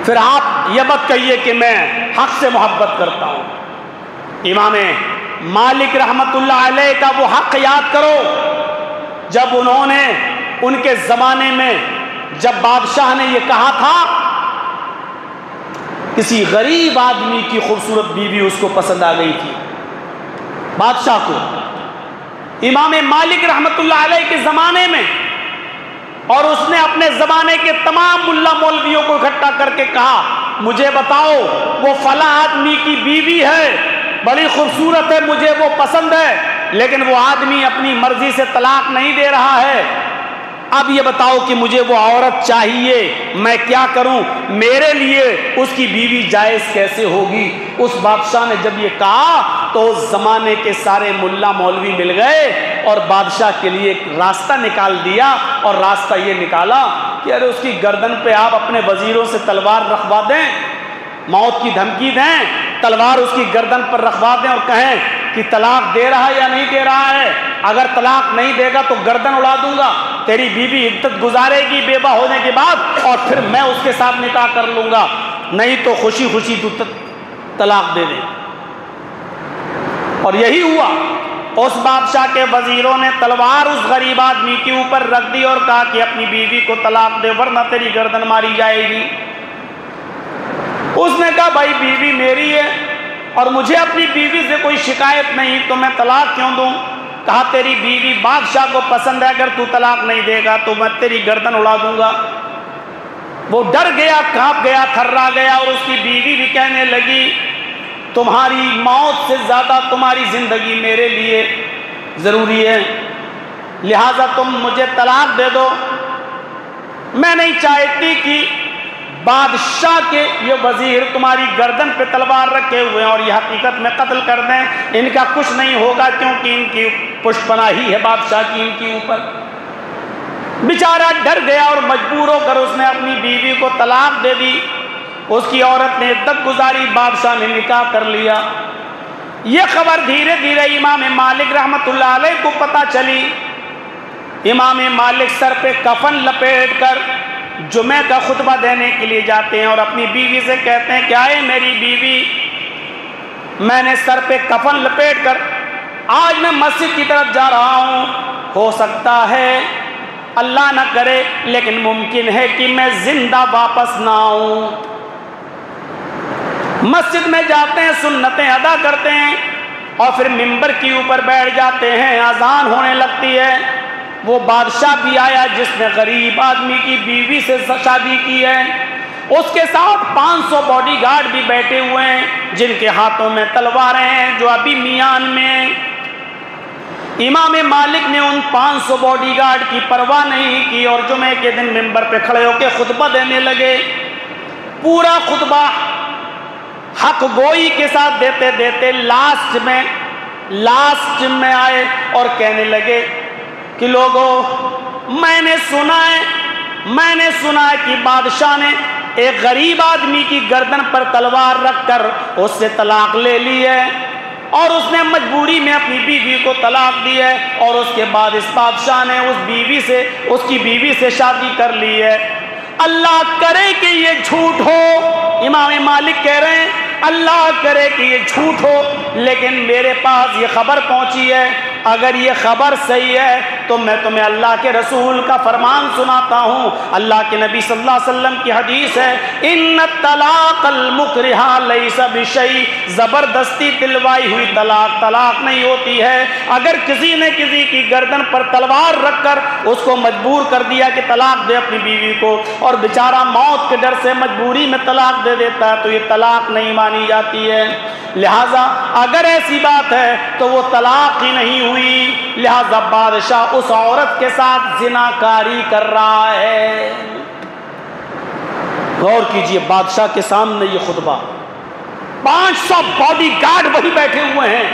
پھر آپ یہ مت کہیے کہ میں حق سے محبت کرتا ہوں. امام مالک رحمت اللہ علیہ کا وہ حق یاد کرو جب انہوں نے ان کے زمانے میں جب بادشاہ نے یہ کہا تھا، کسی غریب آدمی کی خوبصورت بیوی اس کو پسند آ گئی تھی بادشاہ کو، امام مالک رحمت اللہ علیہ کے زمانے میں، اور اس نے اپنے زمانے کے تمام ملا مولویوں کو اکٹھا کر کے کہا مجھے بتاؤ وہ فلاں آدمی کی بیوی ہے، بڑی خوبصورت ہے، مجھے وہ پسند ہے، لیکن وہ آدمی اپنی مرضی سے طلاق نہیں دے رہا ہے. اب یہ بتاؤ کہ مجھے وہ عورت چاہیے، میں کیا کروں؟ میرے لیے اس کی بیوی جائز کیسے ہوگی؟ اس بادشاہ نے جب یہ کہا تو اس زمانے کے سارے ملا مولوی مل گئے اور بادشاہ کے لیے ایک راستہ نکال دیا، اور راستہ یہ نکالا کہ ارے اس کی گردن پہ آپ اپنے وزیروں سے تلوار رکھوا دیں، موت کی دھمکی دیں، تلوار اس کی گردن پر رکھوا دیں اور کہیں کہ طلاق دے رہا ہے یا نہیں دے رہا ہے، اگر طلاق نہیں دے گا تو گردن اڑا دوں گا، تیری بیوی عدت گزارے گی بیوہ ہونے کے بعد اور پھر میں اس کے ساتھ نکاح کر لوں گا، نہیں تو خوشی خوشی تو طلاق دے دے. اور یہی ہوا. اس بادشاہ کے وزیروں نے تلوار اس غریب آدمی کے اوپر رکھ دی اور کہا کہ اپنی بیوی کو طلاق دے ورنہ تیری گردن ماری جائے گی. اس نے کہا بھائی بیوی میری ہے اور مجھے اپنی بیوی سے کوئی شکایت نہیں تو میں طلاق کیوں دوں؟ کہا تیری بیوی بادشاہ کو پسند ہے، اگر تو طلاق نہیں دے گا تو میں تیری گردن اڑا دوں گا. وہ ڈر گیا، کانپ گیا، تھرا گیا، اور اس کی بیوی بھی کہنے لگی تمہاری موت سے زیادہ تمہاری زندگی میرے لیے ضروری ہے، لہٰذا تم مجھے طلاق دے دو. میں نہیں چاہتی کہ بادشاہ کے یہ وزیر تمہاری گردن پہ تلوار رکھے ہوئے ہیں اور یہ حقیقت میں قتل کر دیں، ان کا کچھ نہیں ہوگا کیونکہ ان کی پشت پناہی ہے بادشاہ کی ان کے اوپر. بیچارہ ڈر گیا اور مجبور ہو کر اس نے اپنی بیوی کو طلاق دے دی. اس کی عورت نے عدت گزاری، بادشاہ نے نکاح کر لیا. یہ خبر دھیرے دھیرے امام مالک رحمت اللہ علیہ کو پتہ چلی. امام مالک سر پہ کفن لپیٹ کر جمعہ کا خطبہ دینے کے لیے جاتے ہیں اور اپنی بیوی سے کہتے ہیں کہ آئے میری بیوی، میں نے سر پہ کفن لپیٹ کر آج میں مسجد کی طرف جا رہا ہوں، ہو سکتا ہے اللہ نہ کرے لیکن ممکن ہے کہ میں زندہ واپس نہ آؤں. مسجد میں جاتے ہیں، سنتیں ادا کرتے ہیں اور پھر ممبر کے اوپر بیٹھ جاتے ہیں. اذان ہونے لگتی ہے. وہ بادشاہ بھی آیا جس نے غریب آدمی کی بیوی سے شادی کی ہے، اس کے ساتھ 500 باڈی گارڈ بھی بیٹھے ہوئے ہیں جن کے ہاتھوں میں تلواریں ہیں جو ابھی میان میں. امام مالک نے ان 500 باڈی گارڈ کی پرواہ نہیں کی اور جمعے کے دن ممبر پہ کھڑے ہو کے خطبہ دینے لگے. پورا خطبہ حق گوئی کے ساتھ دیتے دیتے لاسٹ میں آئے اور کہنے لگے کہ لوگوں میں نے سنا ہے کہ بادشاہ نے ایک غریب آدمی کی گردن پر تلوار رکھ کر اس سے طلاق لے لی ہے اور اس نے مجبوری میں اپنی بیوی کو طلاق دی ہے اور اس کے بعد اس بادشاہ نے اس کی بیوی سے شادی کر لی ہے. اللہ کرے کہ یہ جھوٹ ہو. امام مالک کہہ رہے ہیں اللہ کرے کہ یہ جھوٹ ہو، لیکن میرے پاس یہ خبر پہنچی ہے، اگر یہ خبر صحیح ہے تو میں تمہیں اللہ کے رسول کا فرمان سناتا ہوں. اللہ کے نبی صلی اللہ علیہ وسلم کی حدیث ہے ان الطلاق المکرہ لیس بشیء، زبردستی دلوائی ہوئی طلاق نہیں ہوتی ہے. اگر کسی نے کسی کی گردن پر تلوار رکھ کر اس کو مجبور کر دیا کہ طلاق دے اپنی بیوی کو اور بیچارہ موت کے ڈر سے مجبوری میں طلاق دے دیتا ہے تو یہ طلاق نہیں مانی جاتی ہے. لہٰذا اگر ایسی بات ہے تو وہ طلاق ہی نہیں ہوئی، لہٰذا بادشاہ اس عورت کے ساتھ زناکاری کر رہا ہے. غور کیجئے بادشاہ کے سامنے یہ خطبہ، 500 باڈی گارڈ وہی بیٹھے ہوئے ہیں،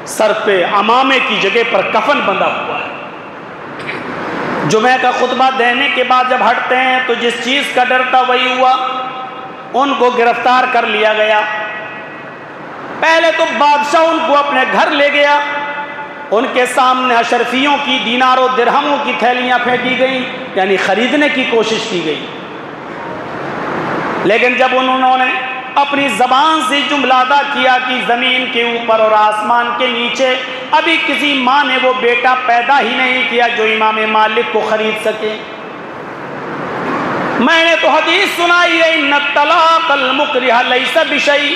سر پہ عمامے کی جگہ پر کفن بندھا ہوا ہے. جمعہ کا خطبہ دینے کے بعد جب ہٹتے ہیں تو جس چیز کا ڈر تھا وہی ہوا، ان کو گرفتار کر لیا گیا۔ پہلے تو بادشاہ ان کو اپنے گھر لے گیا، ان کے سامنے اشرفیوں کی دینار و درہموں کی تھیلیاں پھینکی گئیں، یعنی خریدنے کی کوشش کی گئی۔ لیکن جب انہوں نے اپنی زبان سے جملہ ادا کیا کہ زمین کے اوپر اور آسمان کے نیچے ابھی کسی ماں نے وہ بیٹا پیدا ہی نہیں کیا جو امام مالک کو خرید سکے، میں نے تو حدیث سنائی ہے ان الطلاق المکرہ لیس بشیء،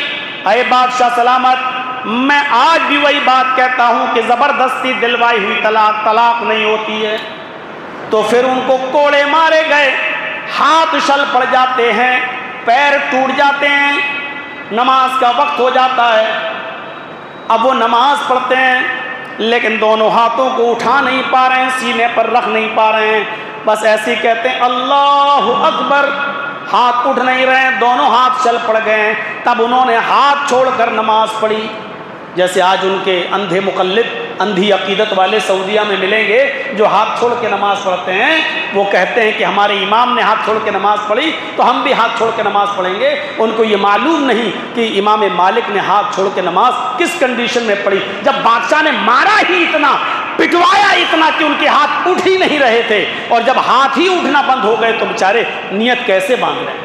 اے بادشاہ سلامت، میں آج بھی وہی بات کہتا ہوں کہ زبردستی دلوائی ہوئی طلاق طلاق نہیں ہوتی ہے۔ تو پھر ان کو کوڑے مارے گئے، ہاتھ شل پڑ جاتے ہیں، پیر ٹوٹ جاتے ہیں، نماز کا وقت ہو جاتا ہے۔ اب وہ نماز پڑھتے ہیں لیکن دونوں ہاتھوں کو اٹھا نہیں پا رہے ہیں، سینے پر رکھ نہیں پا رہے ہیں، بس ایسے ہی کہتے ہیں اللہ اکبر، ہاتھ اٹھ نہیں رہے ہیں، دونوں ہاتھ چل پڑ گئے ہیں۔ تب انہوں نے ہاتھ چھوڑ کر نماز پڑھی، جیسے آج ان کے اندھے مقلد، اندھی عقیدت والے سعودیہ میں ملیں گے جو ہاتھ چھوڑ کے نماز پڑھتے ہیں، وہ کہتے ہیں کہ ہمارے امام نے ہاتھ چھوڑ کے نماز پڑھی تو ہم بھی ہاتھ چھوڑ کے نماز پڑھیں گے۔ ان کو یہ معلوم نہیں کہ امام مالک نے ہاتھ چھوڑ کے نماز کس کنڈیشن میں پڑھی، جب بادشاہ نے مارا ہی اتنا، پٹوایا اتنا کہ ان کے ہاتھ اٹھ ہی نہیں رہے تھے، اور جب ہاتھ ہی اٹھنا بند ہو گئے تو بیچارے نیت کیسے باندھ رہے،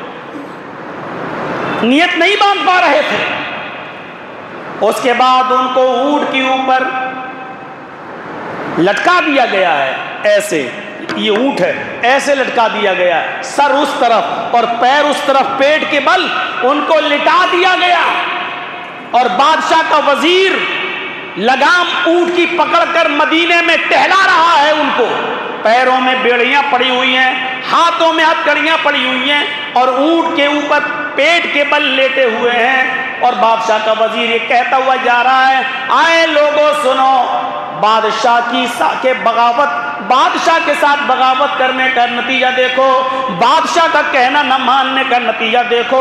نیت نہیں باندھ پا رہے تھے۔ اس کے بعد ان کو اونٹ کے اوپر لٹکا دیا گیا ہے، ایسے، یہ اونٹ ہے، ایسے لٹکا دیا گیا، سر اس طرف اور پیر اس طرف، پیٹ کے بل ان کو لٹا دیا گیا، اور بادشاہ کا وزیر لگام اونٹ کی پکڑ کر مدینے میں ٹہلا رہا ہے ان کو، پیروں میں بیڑیاں پڑی ہوئی ہیں، ہاتھوں میں ہتھکڑیاں پڑی ہوئی ہیں، اور اونٹ کے اوپر پیٹ کے بل لیٹے ہوئے ہیں، اور بادشاہ کا وزیر یہ کہتا ہوا جا رہا ہے، آئے لوگوں سنو، بادشاہ کے ساتھ بغاوت کرنے کا نتیجہ دیکھو، بادشاہ کا کہنا نہ ماننے کا نتیجہ دیکھو،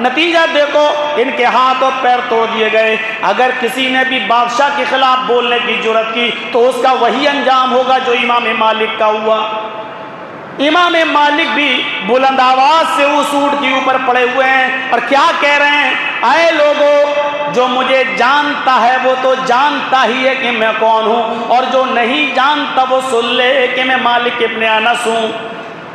نتیجہ دیکھو۔ ان کے ہاتھ اور پیر توڑ دیے گئے۔ اگر کسی نے بھی بادشاہ کے خلاف بولنے کی جرات کی تو اس کا وہی انجام ہوگا جو امام مالک کا ہوا۔ امام مالک بھی بلند آواز سے اس اونٹ کے اوپر پڑے ہوئے ہیں اور کیا کہہ رہے ہیں، اے لوگو، جو مجھے جانتا ہے وہ تو جانتا ہی ہے کہ میں کون ہوں، اور جو نہیں جانتا وہ سن لے کہ میں مالک ابن انس ہوں۔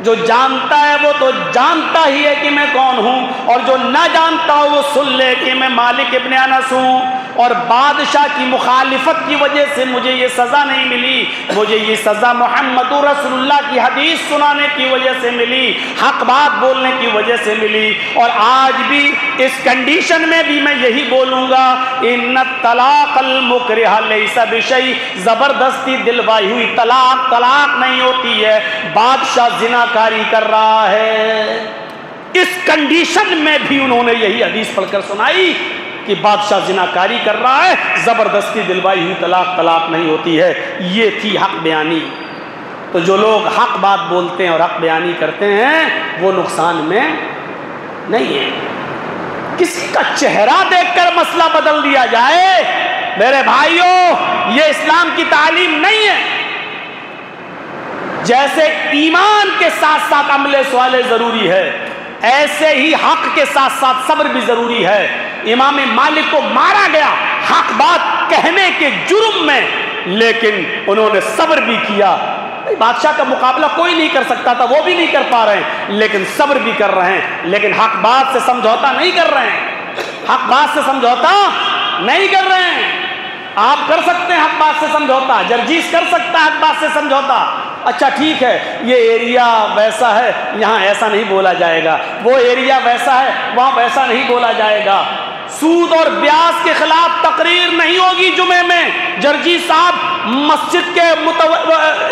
جو جانتا ہے وہ تو جانتا ہی ہے کہ میں کون ہوں، اور جو نہ جانتا ہو وہ سن لے کہ میں مالک ابن انس ہوں۔ اور بادشاہ کی مخالفت کی وجہ سے مجھے یہ سزا نہیں ملی، مجھے یہ سزا محمد رسول اللہ کی حدیث سنانے کی وجہ سے ملی، حق بات بولنے کی وجہ سے ملی۔ اور آج بھی اس کنڈیشن میں بھی میں یہی بولوں گا، ان الطلاق المکرہ لیس بشیء، زبردستی دلوائی ہوئی طلاق طلاق نہیں ہوتی ہے۔ بادشاہ زنا کاری کر رہا ہے، اس کنڈیشن میں بھی انہوں نے یہی حدیث پڑھ کر سنائی کہ بادشاہ زنا کاری کر رہا ہے، زبردستی دلوائی ہوئی طلاق طلاق نہیں ہوتی ہے۔ یہ تھی حق بیانی۔ تو جو لوگ حق بات بولتے ہیں اور حق بیانی کرتے ہیں وہ نقصان میں نہیں ہے۔ کسی کا چہرہ دیکھ کر مسئلہ بدل دیا جائے، میرے بھائیوں، یہ اسلام کی تعلیم نہیں ہے۔ جیسے ایمان کے ساتھ ساتھ عمل صالح ضروری ہے، ایسے ہی حق کے ساتھ ساتھ صبر بھی ضروری ہے۔ امام مالک کو مارا گیا حق بات کہنے کے جرم میں، لیکن انہوں نے صبر بھی کیا۔ بادشاہ کا مقابلہ کوئی نہیں کر سکتا تھا، وہ بھی نہیں کر پا رہے ہیں، لیکن صبر بھی کر رہے ہیں، لیکن حق بات سے سمجھوتا نہیں کر رہے ہیں، حق بات سے سمجھوتا نہیں کر رہے ہیں۔ آپ کر سکتے ہیں حق بات سے سمجھوتا، جرجیس کر سکتا ہے حق بات سے سمجھوتا، اچھا ٹھیک ہے یہ ایریا ویسا ہے یہاں ایسا نہیں بولا جائے گا، وہ ایریا ویسا ہے وہاں ویسا نہیں بولا جائے گا۔ سود اور بیاس کے خلاف تقریر نہیں ہوگی جمعے میں، جرجی صاحب مسجد کے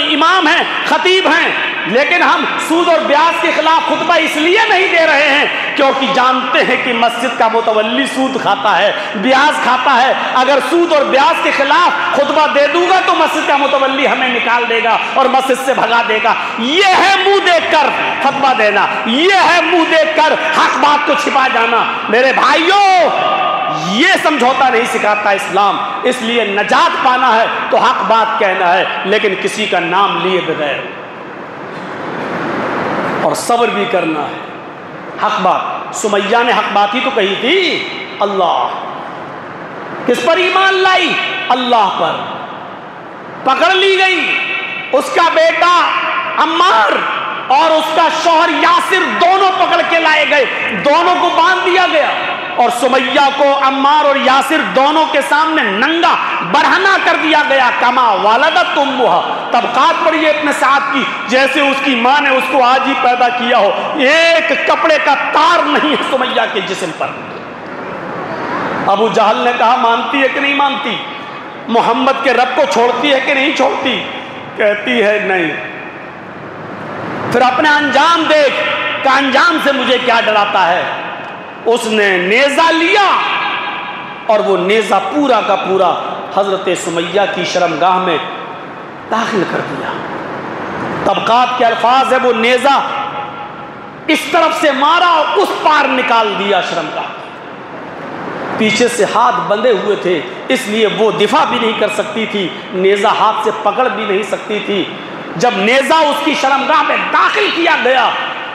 امام ہیں، خطیب ہیں، لیکن ہم سود اور بیاس کے خلاف خطبہ اس لیے نہیں دے رہے ہیں کیونکہ جانتے ہیں کہ مسجد کا متولی سود کھاتا ہے، بیاس کھاتا ہے۔ اگر سود اور بیاس کے خلاف خطبہ دے دوں گا تو مسجد کا متولی ہمیں نکال دے گا اور مسجد سے بھگا دے گا۔ یہ ہے منہ دیکھ کر خطبہ دینا، یہ ہے منہ دیکھ کر حق بات کو چھپا جانا۔ میرے بھائیوں، یہ سمجھوتا نہیں سکھاتا اسلام. اس لیے نجات پانا ہے تو حق بات کہنا ہے، لیکن کسی کا نام لیے بغیر، اور صبر بھی کرنا ہے. حق بات، سمیہ نے حق بات ہی تو کہی تھی. اللہ کس پر ایمان لائی؟ اللہ پر. پکڑ لی گئی. اس کا بیٹا عمار اور اس کا شوہر یاسر دونوں پکڑ کے لائے گئے، دونوں کو باندھ دیا گیا، اور سمیہ کو عمار اور یاسر دونوں کے سامنے ننگا برہنہ کر دیا گیا. کما والدت امہا، طبقات پڑھیے ابن سعد کی، جیسے اس کی ماں نے اس کو آج ہی پیدا کیا ہو. ایک کپڑے کا تار نہیں ہے سمیہ کے جسم پر. ابو جہل نے کہا مانتی ہے کہ نہیں مانتی؟ محمد کے رب کو چھوڑتی ہے کہ نہیں چھوڑتی؟ کہتی ہے نہیں. پھر اپنا انجام دیکھ کہ انجام سے مجھے کیا ڈراتا ہے. اس نے نیزہ لیا اور وہ نیزہ پورا کا پورا حضرت سمیہ کی شرمگاہ میں داخل کر دیا. طبقات کے الفاظ ہے، وہ نیزہ اس طرف سے مارا اور اس پار نکال دیا شرمگاہ. پیچھے سے ہاتھ بندھے ہوئے تھے، اس لیے وہ دفاع بھی نہیں کر سکتی تھی، نیزہ ہاتھ سے پکڑ بھی نہیں سکتی تھی. جب نیزہ اس کی شرمگاہ میں داخل کیا گیا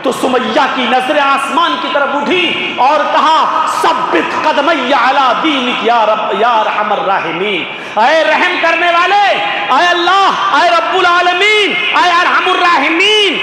تو سمیہ کی نظریں آسمان کی طرف اٹھی اور کہا ثبت قدمی علی دینک یا رب یا ارحم الراحمین. اے رحم کرنے والے، اے اللہ، اے رب العالمین، اے ارحم الراحمین،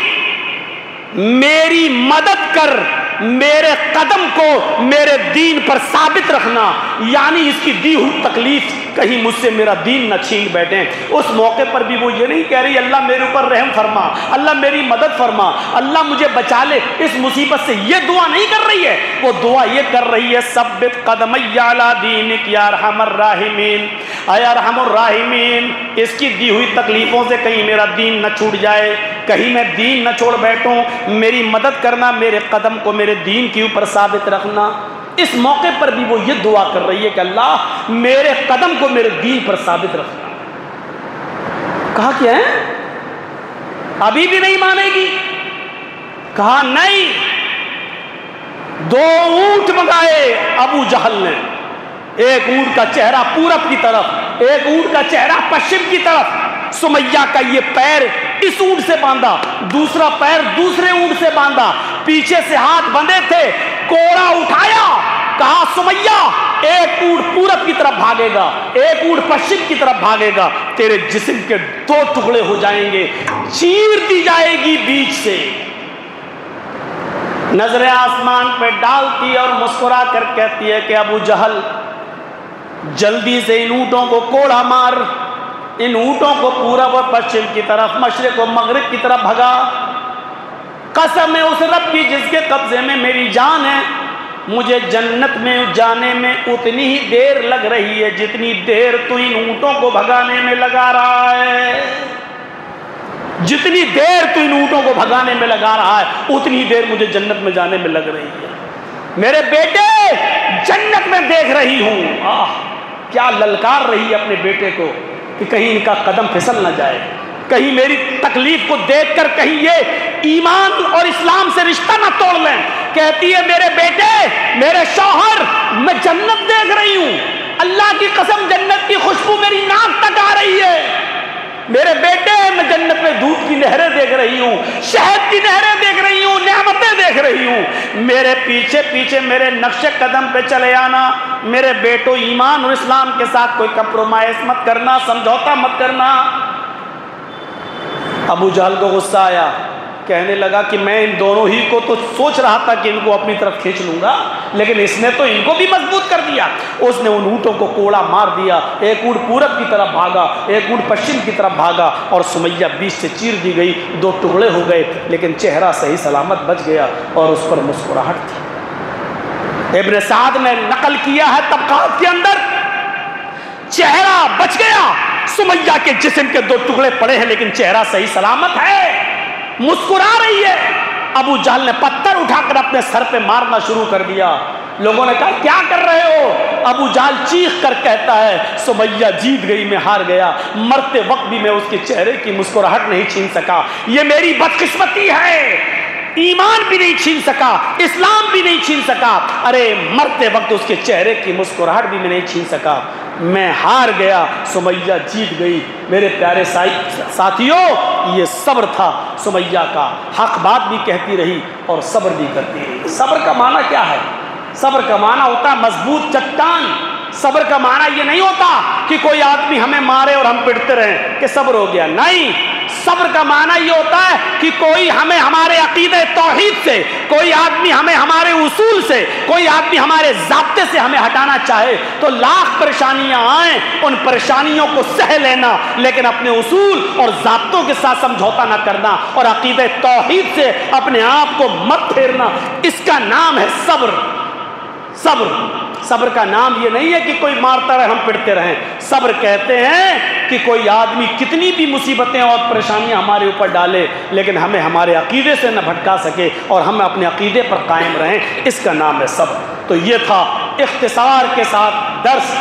میری مدد کر، میرے قدم کو میرے دین پر ثابت رکھنا. یعنی اس کی دی ہوئی تکلیف کہیں مجھ سے میرا دین نہ چھین بیٹھیں. اس موقع پر بھی وہ یہ نہیں کہہ رہی اللہ میرے اوپر رحم فرما، اللہ میری مدد فرما، اللہ مجھے بچا لے اس مصیبت سے. یہ دعا نہیں کر رہی ہے، وہ دعا یہ کر رہی ہے ثبت قدمی علی دینک یا ارحم الراحمین، اے ارحم الراحمین، اس کی دی ہوئی تکلیفوں سے کہیں میرا دین نہ چھوٹ جائے، کہیں میں دین نہ چھوڑ بیٹھوں، میری مدد کرنا، میرے قدم کو میرے دین کے اوپر ثابت رکھنا. اس موقع پر بھی وہ یہ دعا کر رہی ہے کہ اللہ میرے قدم کو میرے دین پر ثابت رکھنا. کہا کیا ہے؟ ابھی بھی نہیں مانے گی. کہا نہیں. 2 اونٹ منگائے ابو جہل نے، ایک اونٹ کا چہرہ پورب کی طرف، ایک اونٹ کا چہرہ پشچم کی طرف. سمیہ کا یہ پیر اس اونٹ سے باندھا، دوسرا پیر دوسرے اونٹ سے باندھا، پیچھے سے ہاتھ بندھے تھے، کوڑا اٹھایا، کہا سمیہ ایک اونٹ پورب کی طرف بھاگے گا، ایک اونٹ پشچم کی طرف بھاگے گا، تیرے جسم کے 2 ٹکڑے ہو جائیں گے، چیر دی جائے گی بیچ سے. نظریں آسمان پہ ڈالتی اور مسکرا کر کہتی ہے کہ ابو جہل جلدی سے ان اونٹوں کو کوڑا مار، ان اونٹوں کو پورب اور پشچم کی طرف، مشرق و مغرب کی طرف بھگا. قسم ہے اس رب کی جس کے قبضے میں میری جان ہے، مجھے جنت میں جانے میں اتنی ہی دیر لگ رہی ہے جتنی دیر تو ان اونٹوں کو بھگانے میں لگا رہا ہے. جتنی دیر تو ان اونٹوں کو بھگانے میں لگا رہا ہے اتنی دیر مجھے جنت میں جانے میں لگ رہی ہے. میرے بیٹے جنت میں دیکھ رہی ہوں. کیا للکار رہی ہے اپنے بیٹے کو کہ کہیں ان کا قدم پھسل نہ جائے، کہیں میری تکلیف کو دیکھ کر کہیں یہ ایمان اور اسلام سے رشتہ نہ توڑ لیں. کہتی ہے میرے بیٹے، میرے شوہر، میں جنت دیکھ رہی ہوں، اللہ کی قسم جنت کی خوشبو میری ناک تک آ رہی ہے. میرے بیٹے میں جنت میں دودھ کی نہریں دیکھ رہی ہوں، شہد کی نہریں دیکھ رہی ہوں، نعمتیں دیکھ رہی ہوں. میرے پیچھے پیچھے میرے نقش قدم پہ چلے آنا. میرے بیٹو ایمان اور اسلام کے ساتھ کوئی کمپرومائز مت کرنا، سمجھوتا مت کرنا. ابو جہل کو غصہ آیا، کہنے لگا کہ میں ان دونوں ہی کو تو سوچ رہا تھا کہ ان کو اپنی طرف کھینچ لوں گا، لیکن اس نے تو ان کو بھی مضبوط کر دیا. اس نے ان اونٹوں کو کوڑا مار دیا، ایک اونٹ پورب کی طرف بھاگا، ایک اونٹ پشچم کی طرف بھاگا، اور سمیہ بیچ سے چیر دی گئی، 2 ٹکڑے ہو گئے، لیکن چہرہ صحیح سلامت بچ گیا اور اس پر مسکراہٹ تھی. ابن سعد نے نقل کیا ہے طبقات کے اندر، چہرہ بچ گیا، سمیہ کے جسم کے 2 ٹکڑے پڑے ہیں لیکن چہرہ صحیح سلامت ہے، مسکرا رہی ہے. ابو جہل نے پتھر اٹھا کر اپنے سر پہ مارنا شروع کر دیا. لوگوں نے کہا کیا کر رہے ہو؟ ابو جہل چیخ کر کہتا ہے سمیہ جیت گئی، میں ہار گیا، مرتے وقت بھی میں اس کے چہرے کی مسکراہٹ نہیں چھین سکا، یہ میری بدقسمتی ہے. ایمان بھی نہیں چھین سکا، اسلام بھی نہیں چھین سکا، ارے مرتے وقت اس کے چہرے کی مسکراہٹ بھی میں نہیں چھین سکا۔ میں ہار گیا، سمیہ جیت گئی۔ میرے پیارے ساتھیوں، یہ صبر تھا سمیہ کا، حق بات بھی کہتی رہی اور صبر بھی کرتی رہی۔ صبر کا معنی کیا ہے؟ صبر کا معنی ہوتا ہے مضبوط چٹان۔ صبر کا معنی یہ نہیں ہوتا کہ کوئی آدمی ہمیں مارے اور ہم پٹتے رہیں کہ صبر ہو گیا، نہیں۔ صبر کا معنی یہ ہوتا ہے کہ کوئی ہمیں ہمارے عقیدہ توحید سے، کوئی آدمی ہمیں ہمارے اصول سے، کوئی آدمی ہمارے ضابطے سے ہمیں ہٹانا چاہے تو لاکھ پریشانیاں آئیں، ان پریشانیوں کو سہ لینا، لیکن اپنے اصول اور ضابطوں کے ساتھ سمجھوتا نہ کرنا اور عقیدہ توحید سے اپنے آپ کو مت پھیرنا، اس کا نام ہے صبر۔ صبر صبر کا نام یہ نہیں ہے کہ کوئی مارتا رہے ہم پڑتے رہیں۔ صبر کہتے ہیں کہ کوئی آدمی کتنی بھی مصیبتیں اور پریشانیاں ہمارے اوپر ڈالے لیکن ہمیں ہمارے عقیدے سے نہ بھٹکا سکے اور ہم اپنے عقیدے پر قائم رہیں، اس کا نام ہے صبر۔ تو یہ تھا اختصار کے ساتھ درس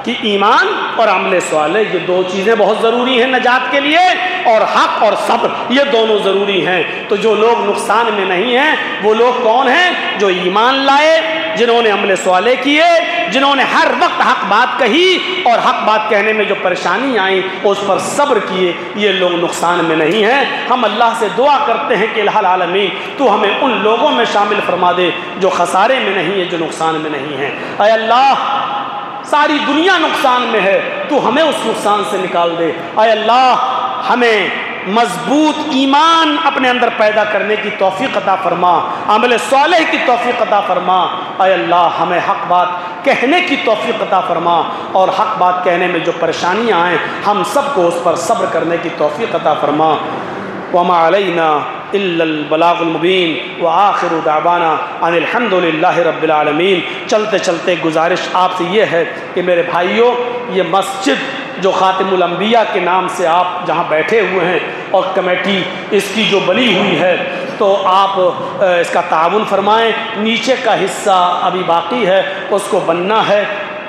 کہ ایمان اور عمل صالح یہ دو چیزیں بہت ضروری ہیں نجات کے لیے، اور حق اور صبر یہ دونوں ضروری ہیں۔ تو جو لوگ نقصان میں نہیں ہیں وہ لوگ کون ہیں؟ جو ایمان لائے، جنہوں نے عمل صالح کیے، جنہوں نے ہر وقت حق بات کہی اور حق بات کہنے میں جو پریشانی آئیں اس پر صبر کیے، یہ لوگ نقصان میں نہیں ہیں۔ ہم اللہ سے دعا کرتے ہیں کہ الہ العالمین تو ہمیں ان لوگوں میں شامل فرما دے جو خسارے میں نہیں ہیں، جو نقصان میں نہیں ہیں۔ اے اللہ، ساری دنیا نقصان میں ہے، تو ہمیں اس نقصان سے نکال دے۔ اے اللہ، ہمیں مضبوط ایمان اپنے اندر پیدا کرنے کی توفیق عطا فرما، عمل صالح کی توفیق عطا فرما۔ اے اللہ، ہمیں حق بات کہنے کی توفیق عطا فرما، اور حق بات کہنے میں جو پریشانیاں آئیں ہم سب کو اس پر صبر کرنے کی توفیق عطا فرما۔ وما علینا الا البلاغ المبین وآخر دعوانا ان الحمد للہ رب العالمین۔ چلتے چلتے گزارش آپ سے یہ ہے کہ میرے بھائیوں، یہ مسجد جو خاتم الانبیاء کے نام سے آپ جہاں بیٹھے ہوئے ہیں اور کمیٹی اس کی جو بنی ہوئی ہے، تو آپ اس کا تعاون فرمائیں۔ نیچے کا حصہ ابھی باقی ہے، اس کو بننا ہے۔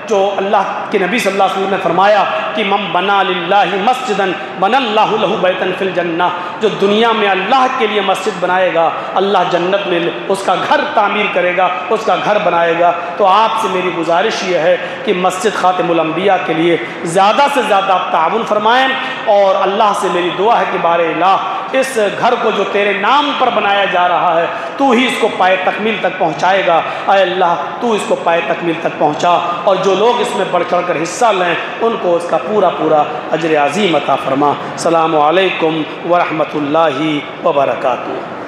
جو اللہ کے نبی صلی اللہ علیہ وسلم نے فرمایا کہ من بنا للہ مسجدا بنا اللہ لہ بیتا فی الجنہ، جو دنیا میں اللہ کے لیے مسجد بنائے گا اللہ جنت میں اس کا گھر تعمیر کرے گا، اس کا گھر بنائے گا۔ تو آپ سے میری گزارش یہ ہے کہ مسجد خاتم الانبیاء کے لیے زیادہ سے زیادہ آپ تعاون فرمائیں، اور اللہ سے میری دعا ہے کہ بار الہ اس گھر کو جو تیرے نام پر بنایا جا رہا ہے تو ہی اس کو پائے تکمیل تک پہنچائے گا۔ اے اللہ، تو اس کو پائے تکمیل تک پہنچا، اور جو لوگ اس میں بڑھ چڑھ کر حصہ لیں ان کو اس کا پورا پورا اجر عظیم عطا فرما۔ السلام علیکم ورحمۃ اللہ وبرکاتہ۔